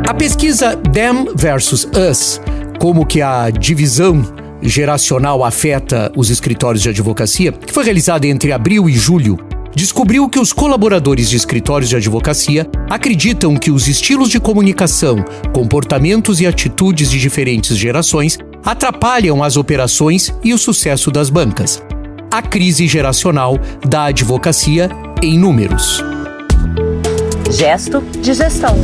A pesquisa Them vs. Us, como que a divisão geracional afeta os escritórios de advocacia, que foi realizada entre abril e julho, descobriu que os colaboradores de escritórios de advocacia acreditam que os estilos de comunicação, comportamentos e atitudes de diferentes gerações atrapalham as operações e o sucesso das bancas. A crise geracional da advocacia em números. Gesto de gestão.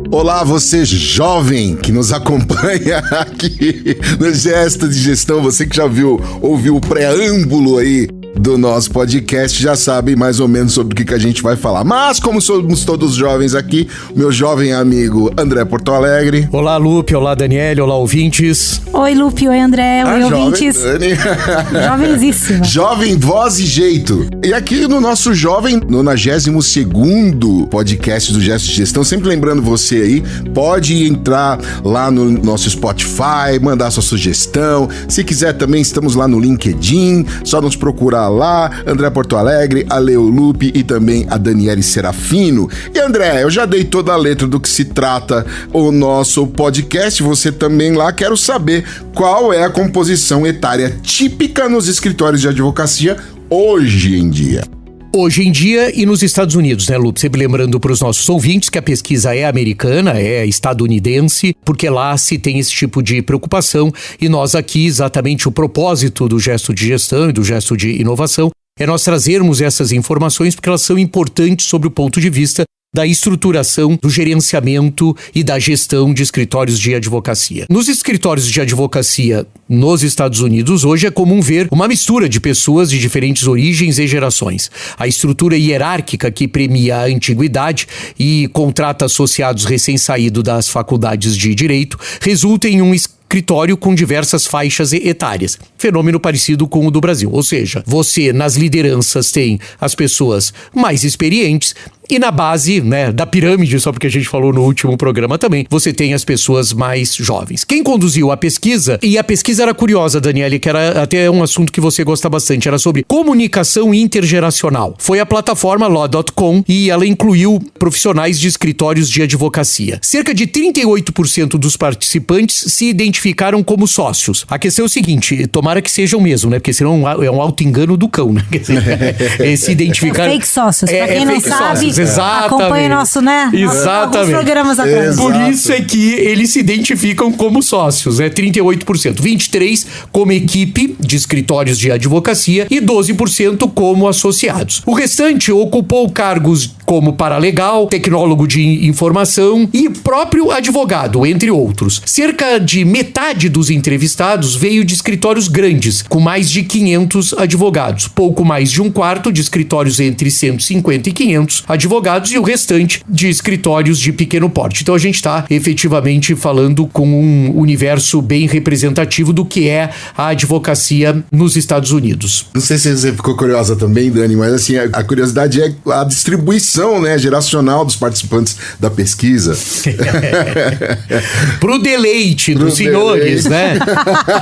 Olá, você jovem que nos acompanha aqui no Gesto de Gestão, você que já ouviu o preâmbulo aí do nosso podcast, já sabe mais ou menos sobre o que a gente vai falar. Mas, como somos todos jovens aqui, meu jovem amigo André Porto Alegre. Olá, Lupe, olá, Daniele, olá, ouvintes. Oi, Lupe, oi, André, oi, ouvintes. Jovenzíssima. Jovem, voz e jeito. E aqui no nosso jovem, 92º podcast do Gesto de Gestão, sempre lembrando você aí, pode entrar lá no nosso Spotify, mandar sua sugestão. Se quiser também, estamos lá no LinkedIn, só nos procurar lá, André Porto Alegre, a Leo Lupe e também a Daniele Serafino. E André, eu já dei toda a letra do que se trata o nosso podcast, você também lá. Quero saber qual é a composição etária típica nos escritórios de advocacia hoje em dia. Hoje em dia e nos Estados Unidos, né, Lupe? Sempre lembrando para os nossos ouvintes que a pesquisa é americana, é estadunidense, porque lá se tem esse tipo de preocupação e nós aqui, exatamente o propósito do Gesto de Gestão e do Gesto de Inovação é nós trazermos essas informações porque elas são importantes sob o ponto de vista da estruturação, do gerenciamento e da gestão de escritórios de advocacia. Nos escritórios de advocacia nos Estados Unidos, hoje é comum ver uma mistura de pessoas de diferentes origens e gerações. A estrutura hierárquica que premia a antiguidade e contrata associados recém-saídos das faculdades de direito resulta em um escritório com diversas faixas etárias, fenômeno parecido com o do Brasil. Ou seja, você nas lideranças tem as pessoas mais experientes e na base, né, da pirâmide, só porque a gente falou no último programa também, você tem as pessoas mais jovens. Quem conduziu a pesquisa, e a pesquisa era curiosa, Daniele, que era até um assunto que você gosta bastante, era sobre comunicação intergeracional. Foi a plataforma Law.com e ela incluiu profissionais de escritórios de advocacia. Cerca de 38% dos participantes se identificaram como sócios. A questão é o seguinte, tomara que sejam mesmo, né? Porque senão é um auto-engano do cão, né? Quer dizer, se identificaram... Fake sócios, pra quem não sabe... Sócios, exatamente. Acompanha nosso, né? Exatamente. Alguns programas atrás. Por isso é que eles se identificam como sócios, né? 38%. 23% como equipe de escritórios de advocacia e 12% como associados. O restante ocupou cargos como paralegal, tecnólogo de informação e próprio advogado, entre outros. Cerca de metade dos entrevistados veio de escritórios grandes, com mais de 500 advogados. Pouco mais de um quarto de escritórios entre 150 e 500 advogados e o restante de escritórios de pequeno porte. Então a gente está efetivamente falando com um universo bem representativo do que é a advocacia nos Estados Unidos. Não sei se você ficou curiosa também, Dani, mas assim, a curiosidade é a distribuição, né, geracional dos participantes da pesquisa. Pro deleite dos senhores, né?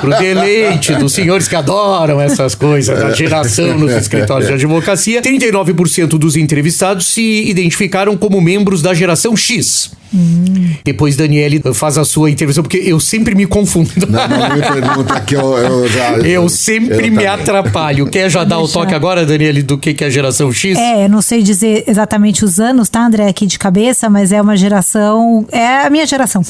Pro deleite dos senhores que adoram essas coisas, a geração nos escritórios de advocacia, 39% dos entrevistados se identificaram como membros da geração X. Depois Daniele faz a sua intervenção, porque eu sempre me confundo. Não me pergunta que eu sempre me atrapalho. Quer já dar o toque agora, Daniele, do que é a geração X? Eu não sei dizer exatamente os anos, tá, André, aqui de cabeça, mas é uma geração, é a minha geração.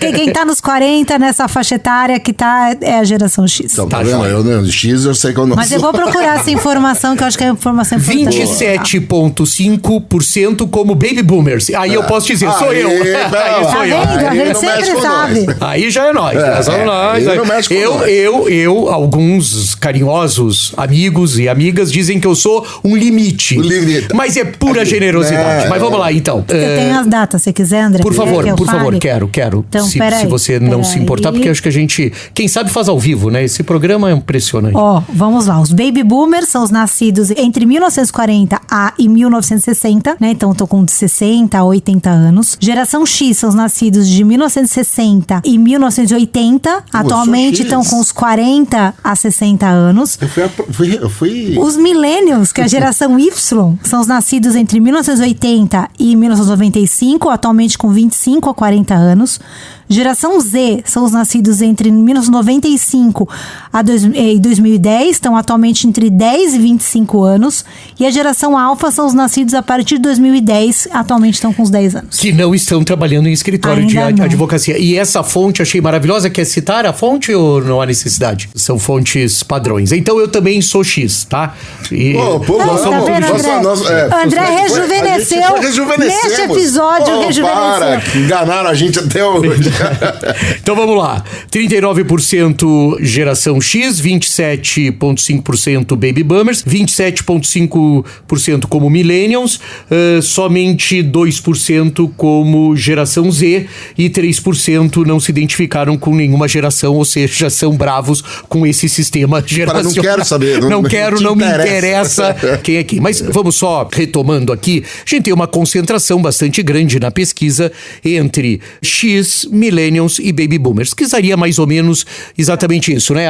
Quem tá nos 40, nessa faixa etária que tá, é a geração X. Então, tá vendo? Eu não, X eu sei que eu não Mas eu vou procurar essa informação, que eu acho que é informação importante. 27,5% como baby boomers. Aí eu posso dizer, sou eu. Aí sou eu. A gente sempre sabe. Aí já é nós. Eu, alguns carinhosos amigos e amigas dizem que eu sou um limite. Mas é pura generosidade. Mas vamos lá, então. Eu tenho as datas, se quiser, André. Por favor, quero. Então, se você não se importar, porque acho que a gente, quem sabe, faz ao vivo, né? Esse programa é impressionante. Vamos lá. Os baby boomers são os nascidos entre 1940 e 1960, né? Então, tô com 60 a 80 anos. anos. Geração X são os nascidos de 1960 e 1980. Atualmente estão com os 40 a 60 anos. Eu fui... Os Millennials, que é a geração Y, são os nascidos entre 1980 e 1995, atualmente com 25 a 40 anos. Geração Z são os nascidos entre 1995 e 2010, estão atualmente entre 10 e 25 anos. E a geração Alpha são os nascidos a partir de 2010, atualmente estão com uns 10 anos. Que não estão trabalhando em escritório Ainda de não. advocacia. E essa fonte achei maravilhosa. Quer citar a fonte ou não há necessidade? São fontes padrões. Então eu também sou X, tá? E nós tá vendo, André rejuvenesceu neste episódio, rejuvenesceu. Para, que enganaram a gente até hoje. Então vamos lá. 39% geração X, 27,5% Baby Boomers, 27,5% como Millennials, somente 2% como geração Z e 3% não se identificaram com nenhuma geração, ou seja, são bravos com esse sistema geracional. Não quero saber. Não me interessa quem é quem. Mas vamos só retomando aqui. A gente tem uma concentração bastante grande na pesquisa entre X, Millennials e Baby Boomers, que seria mais ou menos exatamente isso, né?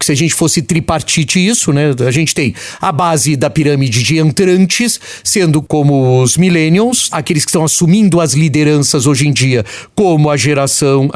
Se a gente fosse tripartite isso, né? A gente tem a base da pirâmide de entrantes, sendo como os Millennials, aqueles que estão assumindo as lideranças hoje em dia, como a geração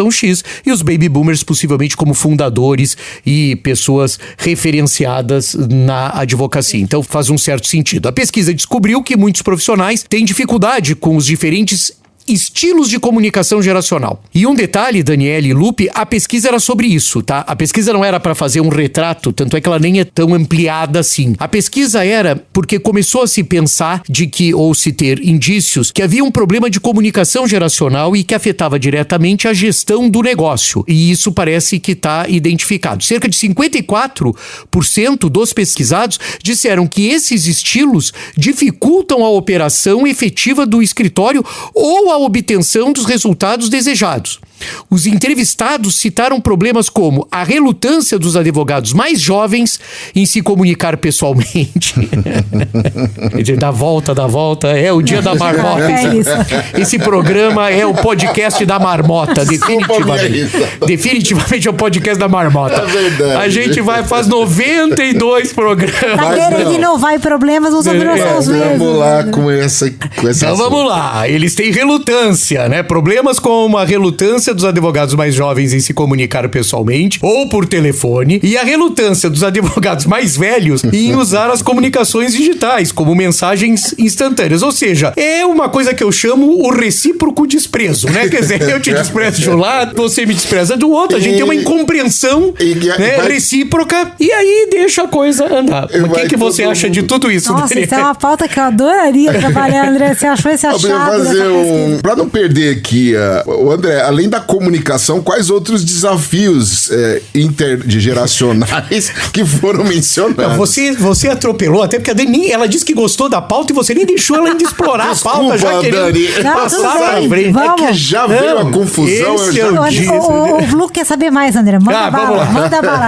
X, e os Baby Boomers possivelmente como fundadores e pessoas referenciadas na advocacia. Então faz um certo sentido. A pesquisa descobriu que muitos profissionais têm dificuldade com os diferentes estilos de comunicação geracional. E um detalhe, Daniele e Lupe, a pesquisa era sobre isso, tá? A pesquisa não era para fazer um retrato, tanto é que ela nem é tão ampliada assim. A pesquisa era porque começou a se pensar ou se ter indícios que havia um problema de comunicação geracional e que afetava diretamente a gestão do negócio. E isso parece que está identificado. Cerca de 54% dos pesquisados disseram que esses estilos dificultam a operação efetiva do escritório ou a obtenção dos resultados desejados. Os entrevistados citaram problemas como a relutância dos advogados mais jovens em se comunicar pessoalmente. Da volta, é o dia da marmota. É isso. Esse programa é o podcast da marmota, definitivamente. Definitivamente é o podcast da marmota. É verdade. A gente faz 92 programas. Tá querendo inovar em problemas, vamos ouvir os mesmos. Vamos lá com essa Então vamos lá, eles têm relutância, né? Problemas como a relutância dos advogados mais jovens em se comunicar pessoalmente ou por telefone e a relutância dos advogados mais velhos em usar as comunicações digitais, como mensagens instantâneas. Ou seja, é uma coisa que eu chamo o recíproco desprezo, né? Quer dizer, eu te desprezo de um lado, você me despreza do outro, a gente tem uma incompreensão recíproca e aí deixa a coisa andar. O que você acha de tudo isso, Nossa, Daniel? isso é uma pauta que eu adoraria trabalhar, André. Você achou esse achado? Pra não perder aqui, o André, além da comunicação, quais outros desafios intergeracionais que foram mencionados? Você atropelou, até porque a Dani, ela disse que gostou da pauta e você nem deixou ela ainda explorar Desculpa, a pauta, já querendo passar pra frente. Vamos. É que já veio a confusão. O Vlu quer saber mais, André. Manda bala.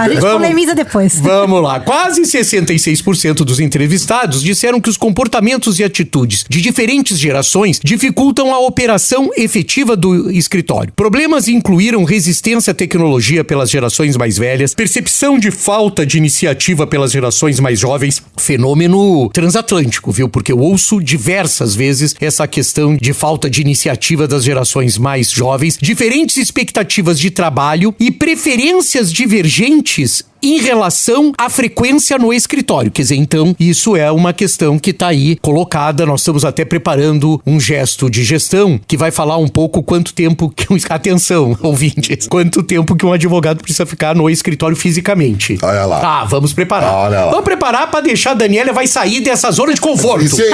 A gente polemiza depois. Vamos lá. Quase 66% dos entrevistados disseram que os comportamentos e atitudes de diferentes gerações dificultam a operação efetiva do escritório. Problemas incluíram resistência à tecnologia pelas gerações mais velhas, percepção de falta de iniciativa pelas gerações mais jovens, fenômeno transatlântico, viu? Porque eu ouço diversas vezes essa questão de falta de iniciativa das gerações mais jovens, diferentes expectativas de trabalho e preferências divergentes em relação à frequência no escritório. Quer dizer, então, isso é uma questão que está aí colocada. Nós estamos até preparando um gesto de gestão que vai falar um pouco quanto tempo que atenção, ouvintes, quanto tempo que um advogado precisa ficar no escritório fisicamente. Olha lá. Tá, vamos preparar. Olha lá. Vamos preparar para deixar a Daniela vai sair dessa zona de conforto. Sim,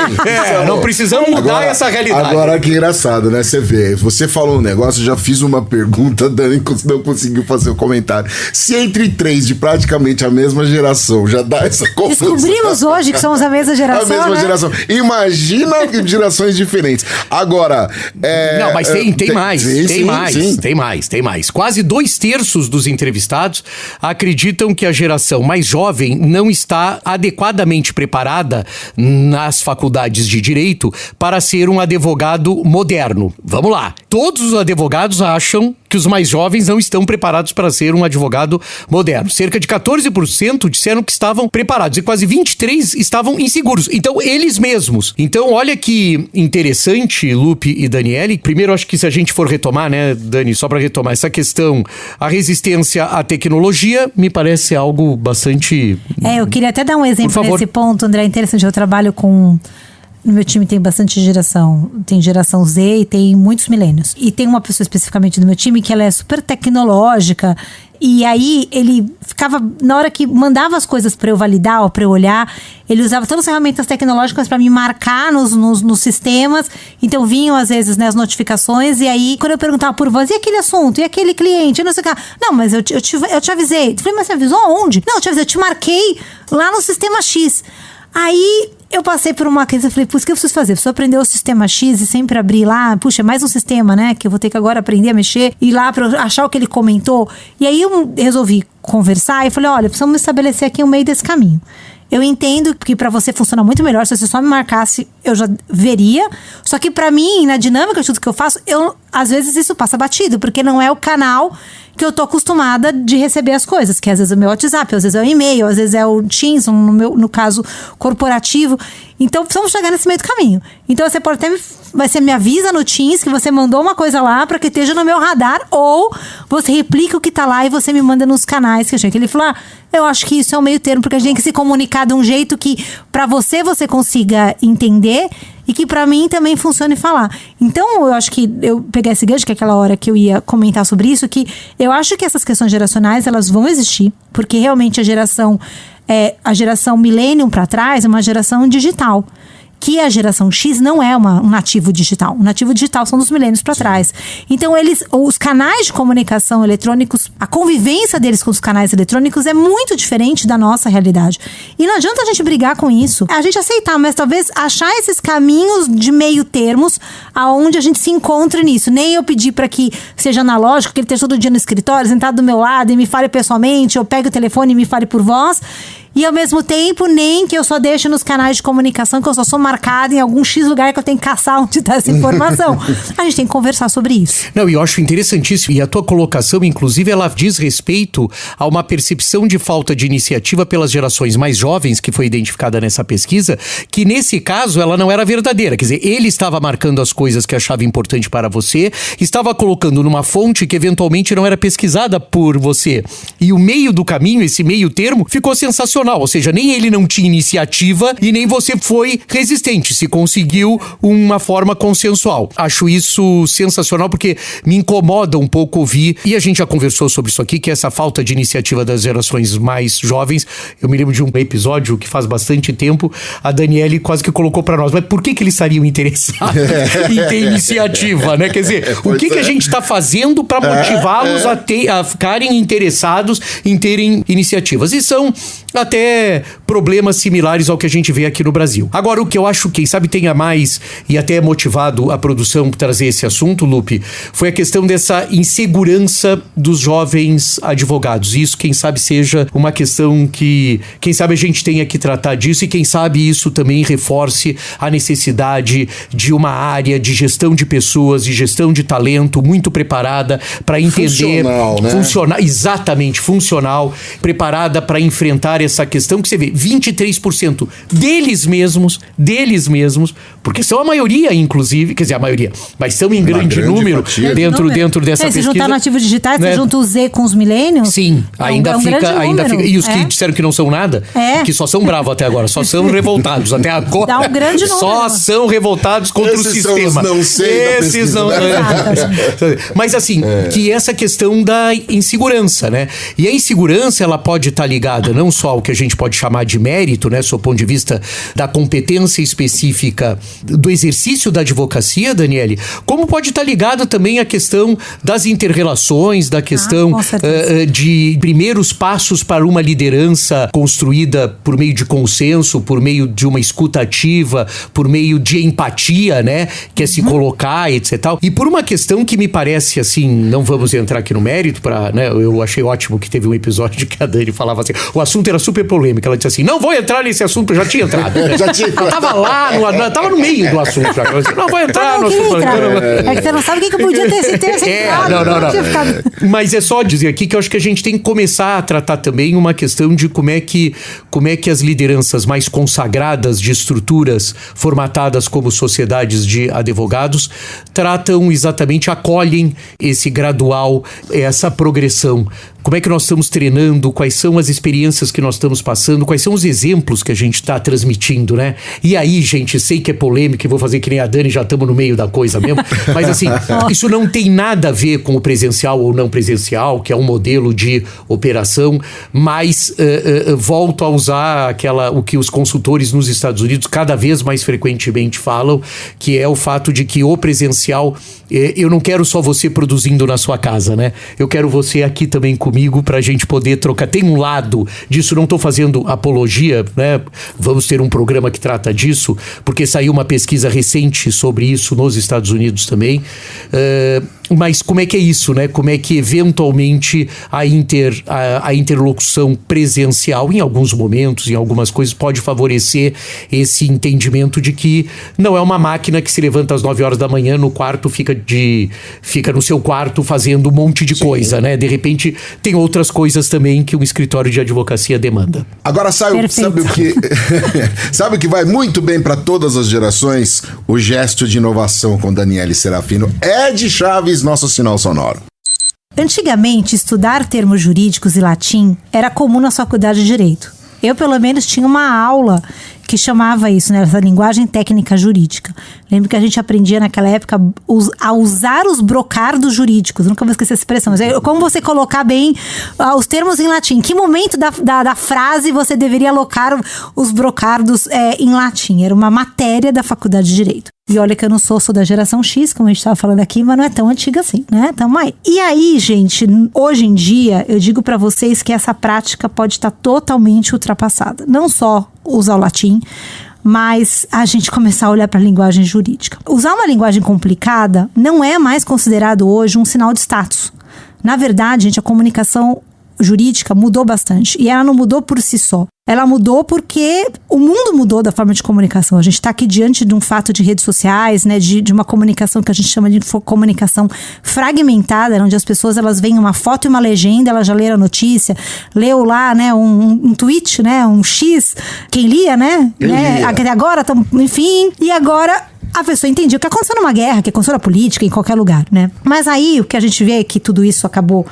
não precisamos mudar essa realidade. Agora que engraçado, né? Você vê, você falou um negócio, eu já fiz uma pergunta, Dani não conseguiu fazer o comentário. Se entre 3 de pra praticamente a mesma geração. Já dá essa confusão. Descobrimos hoje que somos a mesma geração, A mesma né? geração. Imagina gerações diferentes. Agora... Não, mas tem mais. Sim. Tem mais. Quase 2/3 dos entrevistados acreditam que a geração mais jovem não está adequadamente preparada nas faculdades de direito para ser um advogado moderno. Vamos lá. Todos os advogados acham que os mais jovens não estão preparados para ser um advogado moderno. Cerca de 14% disseram que estavam preparados e quase 23% estavam inseguros. Então, eles mesmos. Então, olha que interessante, Lupe e Daniele. Primeiro, acho que se a gente for retomar, né, Dani, só para retomar essa questão, a resistência à tecnologia me parece algo bastante... Eu queria até dar um exemplo Por favor. nesse ponto, André. É interessante, eu trabalho com... No meu time tem bastante geração. Tem geração Z e tem muitos milênios. E tem uma pessoa especificamente do meu time que ela é super tecnológica. E aí ele ficava, na hora que mandava as coisas pra eu validar ou pra eu olhar, ele usava todas as ferramentas tecnológicas pra me marcar nos sistemas. Então vinham às vezes, né, as notificações. E aí quando eu perguntava por voz, e aquele assunto? E aquele cliente? Eu não sei o que. Não, mas eu te avisei. Eu falei, mas você avisou aonde? Não, eu te avisei, eu te marquei lá no sistema X. Aí eu passei por uma crise e falei, putz, o que eu preciso fazer? Preciso aprender o sistema X e sempre abrir lá. Puxa, é mais um sistema, né? Que eu vou ter que agora aprender a mexer. Ir lá pra eu achar o que ele comentou. E aí eu resolvi conversar e falei, olha, precisamos estabelecer aqui um meio desse caminho. Eu entendo que pra você funciona muito melhor. Se você só me marcasse, eu já veria. Só que pra mim, na dinâmica de tudo que eu faço, às vezes isso passa batido. Porque não é o canal que eu tô acostumada de receber as coisas. Que às vezes é o meu WhatsApp, às vezes é o e-mail, às vezes é o Teams, no caso, corporativo. Então, precisamos chegar nesse meio do caminho. Então, você pode até... Você me avisa no Teams que você mandou uma coisa lá pra que esteja no meu radar. Ou você replica o que tá lá e você me manda nos canais que eu achei. Que ele falou, eu acho que isso é o meio termo. Porque a gente tem que se comunicar de um jeito que pra você consiga entender. E que pra mim também funcione falar. Então, eu acho que eu peguei esse gancho, que é aquela hora que eu ia comentar sobre isso, que eu acho que essas questões geracionais, elas vão existir, porque realmente a geração millennium pra trás é uma geração digital. Que a geração X não é um nativo digital. O nativo digital são dos milênios para trás. Então, os canais de comunicação eletrônicos, a convivência deles com os canais eletrônicos é muito diferente da nossa realidade. E não adianta a gente brigar com isso. A gente aceitar, mas talvez achar esses caminhos de meio termos aonde a gente se encontre nisso. Nem eu pedir para que seja analógico, que ele esteja todo dia no escritório, sentado do meu lado e me fale pessoalmente, ou pegue o telefone e me fale por voz. E ao mesmo tempo, nem que eu só deixe nos canais de comunicação, que eu só sou marcada em algum X lugar que eu tenho que caçar onde está essa informação. A gente tem que conversar sobre isso. Não, e eu acho interessantíssimo. E a tua colocação, inclusive, ela diz respeito a uma percepção de falta de iniciativa pelas gerações mais jovens, que foi identificada nessa pesquisa, que nesse caso ela não era verdadeira. Quer dizer, ele estava marcando as coisas que achava importante para você, estava colocando numa fonte que eventualmente não era pesquisada por você. E o meio do caminho, esse meio termo, ficou sensacional. Ou seja, nem ele não tinha iniciativa e nem você foi resistente. Se conseguiu uma forma consensual. Acho isso sensacional porque me incomoda um pouco ouvir, e a gente já conversou sobre isso aqui, que é essa falta de iniciativa das gerações mais jovens. Eu me lembro de um episódio que faz bastante tempo, a Daniele quase que colocou pra nós, mas por que eles estariam interessados em ter iniciativa, né? Quer dizer, o que a gente tá fazendo pra motivá-los a ficarem interessados em terem iniciativas? E são até problemas similares ao que a gente vê aqui no Brasil. Agora, o que eu acho, quem sabe tenha mais e até motivado a produção trazer esse assunto, Lupe, foi a questão dessa insegurança dos jovens advogados. Isso, quem sabe, seja uma questão que, quem sabe, a gente tenha que tratar disso, e quem sabe isso também reforce a necessidade de uma área de gestão de pessoas, de gestão de talento muito preparada para entender... Funcional, né? Exatamente, funcional, preparada para enfrentar essa questão que você vê, 23% deles mesmos, porque são a maioria, inclusive, quer dizer, a maioria, mas são em grande número fatia. dentro dessa pesquisa. Se juntar nativos digitais, né? você junta o Z com os milênios? Sim, ainda fica. E os que disseram que não são nada, que só são bravos até agora, só são revoltados até agora. Dá um grande número. Só são revoltados contra o sistema. Esses não sei. Esses não. Mas assim, que essa questão da insegurança, né? E a insegurança, ela pode estar ligada não só o que a gente pode chamar de mérito, né, sob o ponto de vista da competência específica do exercício da advocacia, Daniele, como pode estar ligado também à questão das interrelações, da questão de primeiros passos para uma liderança construída por meio de consenso, por meio de uma escuta ativa, por meio de empatia, né, que é se colocar, etc. E por uma questão que me parece assim, não vamos entrar aqui no mérito, né, eu achei ótimo que teve um episódio que a Dani falava assim, o assunto era super polêmico, ela disse assim, não vou entrar nesse assunto, eu já tinha entrado. Ela tava lá, tava no meio do assunto já. Ela disse, não vou entrar no assunto. É que você não sabe o que podia ter entrado. Não. Mas é só dizer aqui que eu acho que a gente tem que começar a tratar também uma questão de como é que as lideranças mais consagradas de estruturas formatadas como sociedades de advogados tratam exatamente, acolhem esse gradual, essa progressão. Como é que nós estamos treinando, quais são as experiências que nós estamos passando, quais são os exemplos que a gente está transmitindo, né? E aí, gente, sei que é polêmico e vou fazer que nem a Dani, já estamos no meio da coisa mesmo, mas assim, isso não tem nada a ver com o presencial ou não presencial, que é um modelo de operação, mas volto a usar o que os consultores nos Estados Unidos cada vez mais frequentemente falam, que é o fato de que o presencial, eu não quero só você produzindo na sua casa, né? Eu quero você aqui também comigo pra gente poder trocar. Tem um lado disso, não tô fazendo apologia, né? Vamos ter um programa que trata disso, porque saiu uma pesquisa recente sobre isso nos Estados Unidos também. Mas como é que é isso, né? Como é que eventualmente a interlocução presencial, em alguns momentos, em algumas coisas, pode favorecer esse entendimento de que não é uma máquina que se levanta às 9 horas da manhã no quarto, fica no seu quarto fazendo um monte de coisa, né? De repente tem outras coisas também que um escritório de advocacia demanda. Agora sabe o que vai muito bem para todas as gerações? O gesto de inovação com Daniele Serafino. Ed Chaves, nosso sinal sonoro. Antigamente, estudar termos jurídicos e latim era comum na faculdade de Direito. Eu, pelo menos, tinha uma aula que chamava isso, né, essa linguagem técnica jurídica. Lembro que a gente aprendia naquela época a usar os brocardos jurídicos. Nunca vou esquecer essa expressão. Mas como você colocar bem os termos em latim. Em que momento da frase você deveria alocar os brocardos em latim? Era uma matéria da faculdade de Direito. E olha que eu não sou da geração X, como a gente estava falando aqui, mas não é tão antiga assim, né? Tamo aí. E aí, gente, hoje em dia, eu digo para vocês que essa prática pode estar totalmente ultrapassada. Não só usar o latim, mas a gente começar a olhar para a linguagem jurídica. Usar uma linguagem complicada não é mais considerado hoje um sinal de status. Na verdade, gente, a comunicação jurídica mudou bastante. E ela não mudou por si só. Ela mudou porque o mundo mudou da forma de comunicação. A gente está aqui diante de um fato de redes sociais, né, de uma comunicação que a gente chama de comunicação fragmentada, onde as pessoas elas veem uma foto e uma legenda, elas já leram a notícia, leu lá, né, um tweet, né, um X, quem lia, né? Agora, enfim, e agora a pessoa entendia o que aconteceu numa guerra, que aconteceu na política, em qualquer lugar, né? Mas aí o que a gente vê é que tudo isso acabou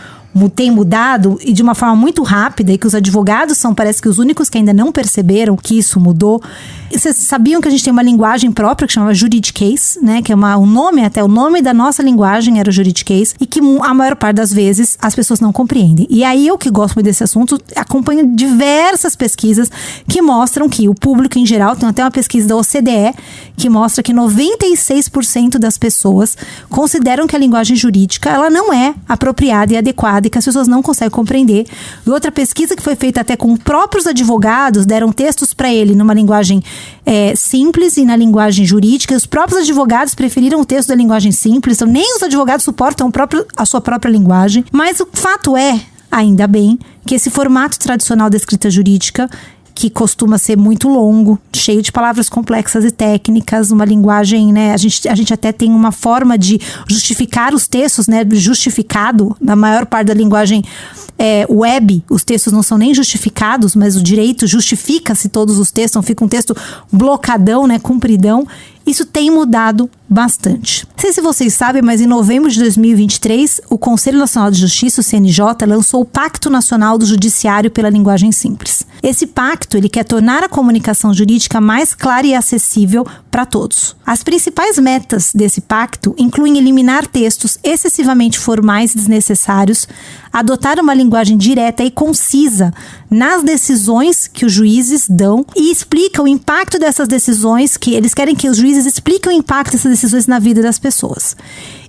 tem mudado e de uma forma muito rápida e que os advogados parece que os únicos que ainda não perceberam que isso mudou. E vocês sabiam que a gente tem uma linguagem própria que chama juridiquês, né? Que é o nome da nossa linguagem era juridiquês e que a maior parte das vezes as pessoas não compreendem. E aí eu que gosto muito desse assunto, acompanho diversas pesquisas que mostram que o público em geral, tem até uma pesquisa da OCDE que mostra que 96% das pessoas consideram que a linguagem jurídica ela não é apropriada e adequada e que as pessoas não conseguem compreender. E outra pesquisa que foi feita até com próprios advogados, deram textos para ele numa linguagem simples e na linguagem jurídica. Os próprios advogados preferiram o texto da linguagem simples, então nem os advogados suportam a sua própria linguagem. Mas o fato é, ainda bem, que esse formato tradicional da escrita jurídica, que costuma ser muito longo, cheio de palavras complexas e técnicas, uma linguagem, né, a gente até tem uma forma de justificar os textos, né, justificado, na maior parte da linguagem web, os textos não são nem justificados, mas o direito justifica-se todos os textos, então fica um texto blocadão, né, compridão. Isso tem mudado bastante. Não sei se vocês sabem, mas em novembro de 2023, o Conselho Nacional de Justiça, o CNJ, lançou o Pacto Nacional do Judiciário pela Linguagem Simples. Esse pacto, ele quer tornar a comunicação jurídica mais clara e acessível para todos. As principais metas desse pacto incluem eliminar textos excessivamente formais e desnecessários, adotar uma linguagem direta e concisa nas decisões que os juízes dão e explica o impacto dessas decisões, que eles querem que os juízes expliquem o impacto dessas decisões na vida das pessoas.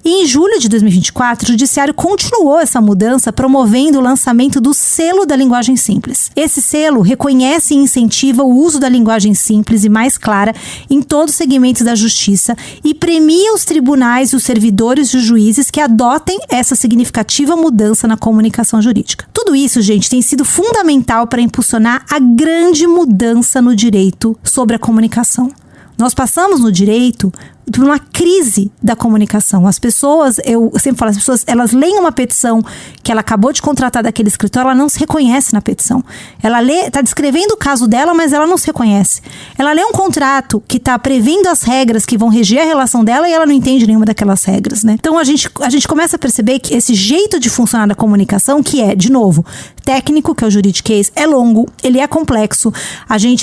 E em julho de 2024, o Judiciário continuou essa mudança, promovendo o lançamento do Selo da Linguagem Simples. Esse selo reconhece e incentiva o uso da linguagem simples e mais clara em todos os segmentos da justiça e premia os tribunais e os servidores e os juízes que adotem essa significativa mudança na comunicação jurídica. Tudo isso, gente, tem sido fundamental para impulsionar a grande mudança no direito sobre a comunicação. Nós passamos no direito por uma crise da comunicação. As pessoas, eu sempre falo, as pessoas, elas leem uma petição que ela acabou de contratar daquele escritório, ela não se reconhece na petição. Ela lê, está descrevendo o caso dela, mas ela não se reconhece. Ela lê um contrato que está prevendo as regras que vão reger a relação dela e ela não entende nenhuma daquelas regras, né? Então a gente começa a perceber que esse jeito de funcionar da comunicação, que é, de novo, técnico, que é o juridiquês, é longo, ele é complexo.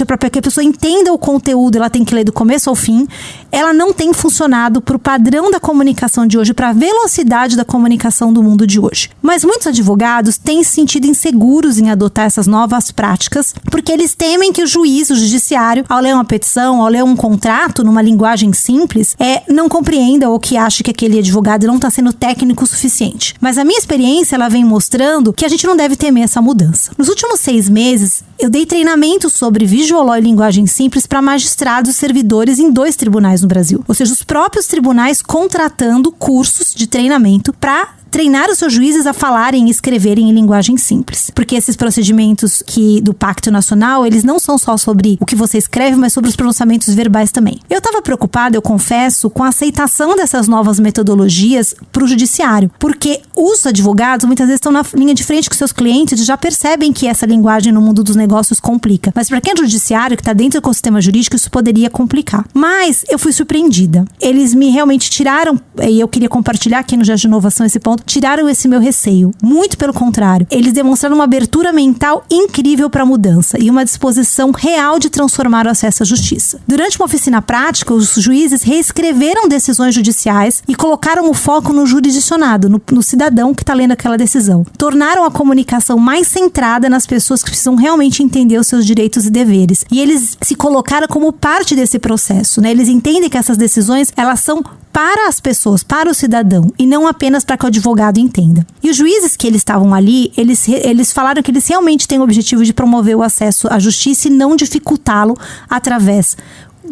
Para que a pessoa entenda o conteúdo, ela tem que ler do começo ao fim. Ela não tem funcionado para o padrão da comunicação de hoje, para a velocidade da comunicação do mundo de hoje. Mas muitos advogados têm se sentido inseguros em adotar essas novas práticas, porque eles temem que o juiz, o judiciário, ao ler uma petição, ao ler um contrato numa linguagem simples, não compreenda ou que ache que aquele advogado não está sendo técnico o suficiente. Mas a minha experiência, ela vem mostrando que a gente não deve temer essa mudança. Nos últimos 6 meses, eu dei treinamento sobre visual law e linguagem simples para magistrados e servidores em 2 tribunais no Brasil. Ou seja, os próprios tribunais contratando cursos de treinamento para treinar os seus juízes a falarem e escreverem em linguagem simples. Porque esses procedimentos do Pacto Nacional, eles não são só sobre o que você escreve, mas sobre os pronunciamentos verbais também. Eu estava preocupada, eu confesso, com a aceitação dessas novas metodologias para o judiciário. Porque os advogados muitas vezes estão na linha de frente com seus clientes e já percebem que essa linguagem no mundo dos negócios complica. Mas para quem é judiciário, que está dentro do ecossistema jurídico, isso poderia complicar. Mas eu fui surpreendida. Eles me realmente tiraram, e eu queria compartilhar aqui no Gesto de Inovação esse ponto, tiraram esse meu receio. Muito pelo contrário. Eles demonstraram uma abertura mental incrível para a mudança e uma disposição real de transformar o acesso à justiça. Durante uma oficina prática, os juízes reescreveram decisões judiciais e colocaram o foco no jurisdicionado, no cidadão que está lendo aquela decisão. Tornaram a comunicação mais centrada nas pessoas que precisam realmente entender os seus direitos e deveres. E eles se colocaram como parte desse processo, né? Eles entendem que essas decisões, elas são para as pessoas, para o cidadão, e não apenas para que o advogado entenda. E os juízes que eles estavam ali, eles falaram que eles realmente têm o objetivo de promover o acesso à justiça e não dificultá-lo através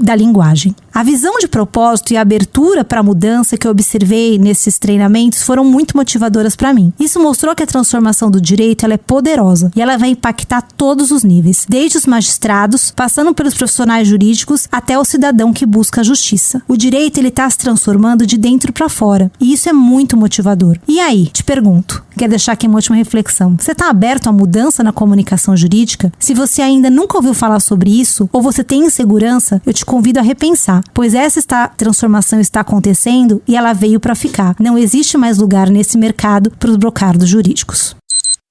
da linguagem. A visão de propósito e a abertura para a mudança que eu observei nesses treinamentos foram muito motivadoras para mim. Isso mostrou que a transformação do direito, ela é poderosa e ela vai impactar todos os níveis, desde os magistrados, passando pelos profissionais jurídicos até o cidadão que busca a justiça. O direito, ele está se transformando de dentro para fora e isso é muito motivador. E aí, te pergunto, quero deixar aqui uma última reflexão. Você está aberto à mudança na comunicação jurídica? Se você ainda nunca ouviu falar sobre isso ou você tem insegurança, eu te convido a repensar, pois essa transformação está acontecendo e ela veio para ficar. Não existe mais lugar nesse mercado para os brocardos jurídicos.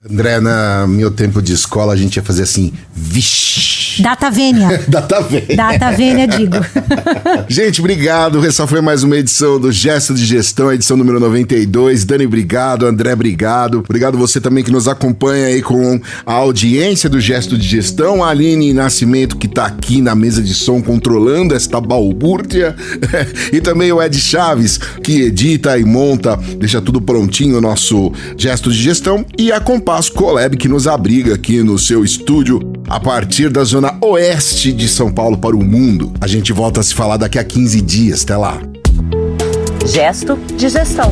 André, no meu tempo de escola, a gente ia fazer assim, vixi. Data vênia. Data vênia. Data vênia, digo. Gente, obrigado. Essa foi mais uma edição do Gesto de Gestão, a edição número 92. Dani, obrigado. André, obrigado. Obrigado você também que nos acompanha aí com a audiência do Gesto de Gestão. A Aline Nascimento, que tá aqui na mesa de som controlando esta balbúrdia. E também o Ed Chaves, que edita e monta, deixa tudo prontinho o nosso Gesto de Gestão. E a Compasso Colab, que nos abriga aqui no seu estúdio a partir da zona oeste de São Paulo para o mundo. A gente volta a se falar daqui a 15 dias. Até lá. Gesto de Gestão.